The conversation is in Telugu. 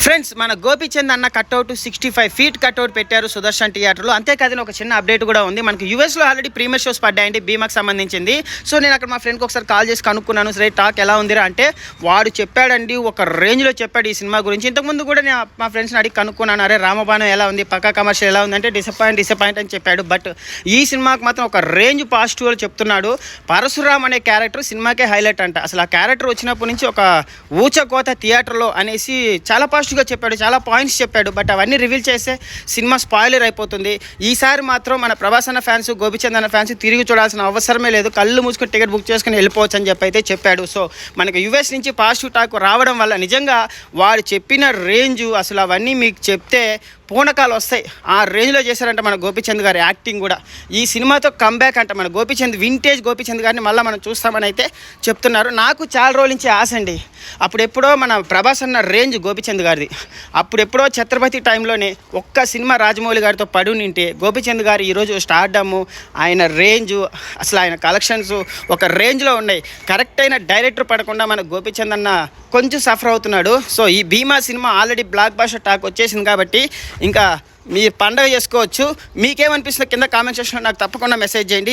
ఫ్రెండ్స్ మన గోపీచంద్ అన్న కట్అవుట్ 65 ఫీట్ కట్అవుట్ పెట్టారు సుదర్శన్ థియేటర్లో. అంతేకాదు ఒక చిన్న అప్డేట్ కూడా ఉంది. మనకి యూఎస్లో ఆల్రెడీ ప్రీమియర్ షోస్ పడ్డాయండి భీమాకి సంబంధించింది. సో నేను అక్కడ మా ఫ్రెండ్కి ఒకసారి కాల్ చేసి కనుక్కున్నాను, సరే టాక్ ఎలా ఉందిరా అంటే వాడు చెప్పాడండి, ఒక రేంజ్లో చెప్పాడు ఈ సినిమా గురించి. ఇంతకుముందు కూడా నేను మా ఫ్రెండ్స్ని అడిగి కనుక్కున్నాను, అరే రామబాణం ఎలా ఉంది, పక్కా కమర్షియల్ ఎలా ఉంది అంటే డిసప్పాయింట్ అని చెప్పాడు. బట్ ఈ సినిమాకి మాత్రం ఒక రేంజ్ పాజిటివ్ చెప్తున్నాడు. పరశురామ్ అనే క్యారెక్టర్ సినిమాకే హైలైట్ అంట. అసలు ఆ క్యారెక్టర్ వచ్చినప్పటి నుంచి ఒక ఊచకోత థియేటర్లో అనేసి చాలా పాజిటివ్గా చెప్పాడు, చాలా పాయింట్స్ చెప్పాడు. బట్ అవన్నీ రివీల్ చేస్తే సినిమా స్పాయిలర్ అయిపోతుంది. ఈసారి మాత్రం మన ప్రభాస్ అన్న ఫ్యాన్స్, గోపీచంద్ అన్న ఫ్యాన్స్ తిరిగి చూడాల్సిన అవసరమే లేదు, కళ్ళు మూసుకొని టికెట్ బుక్ చేసుకుని వెళ్ళిపోవచ్చు అని చెప్పి అయితే చెప్పాడు. సో మనకు యూఎస్ నుంచి పాజిటివ్ టాక్ రావడం వల్ల నిజంగా వాడు చెప్పిన రేంజు అసలు అవన్నీ మీకు చెప్తే పూనకాలు వస్తాయి. ఆ రేంజ్లో చేశారంట మన గోపీచంద్ గారి యాక్టింగ్ కూడా. ఈ సినిమాతో కంబ్యాక్ అంట మన గోపీచంద్, వింటేజ్ గోపీచంద్ గారిని మళ్ళీ మనం చూస్తామని అయితే చెప్తున్నారు. నాకు చాలా రోజుల నుంచి ఆశ అండి. అప్పుడెప్పుడో మన ప్రభాస్ అన్న రేంజ్ గోపీచంద్ గారిది, అప్పుడెప్పుడో ఛత్రపతి టైంలోనే ఒక్క సినిమా రాజమౌళి గారితో పడి నింటే గోపీచంద్ గారు ఈరోజు స్టార్డమ్, ఆయన రేంజు, అసలు ఆయన కలెక్షన్స్ ఒక రేంజ్లో ఉన్నాయి. కరెక్ట్ అయిన డైరెక్టర్ పడకుండా మన గోపీచంద్ అన్న కొంచెం సఫర్ అవుతున్నాడు. సో ఈ Bheema cinema already blockbuster talk వచ్చేసింది కాబట్టి ఇంకా మీరు పండగ చేసుకోవచ్చు. మీకేమనిపిస్తుందో కింద కామెంట్ సెక్షన్లో నాకు తప్పకుండా మెసేజ్ చేయండి.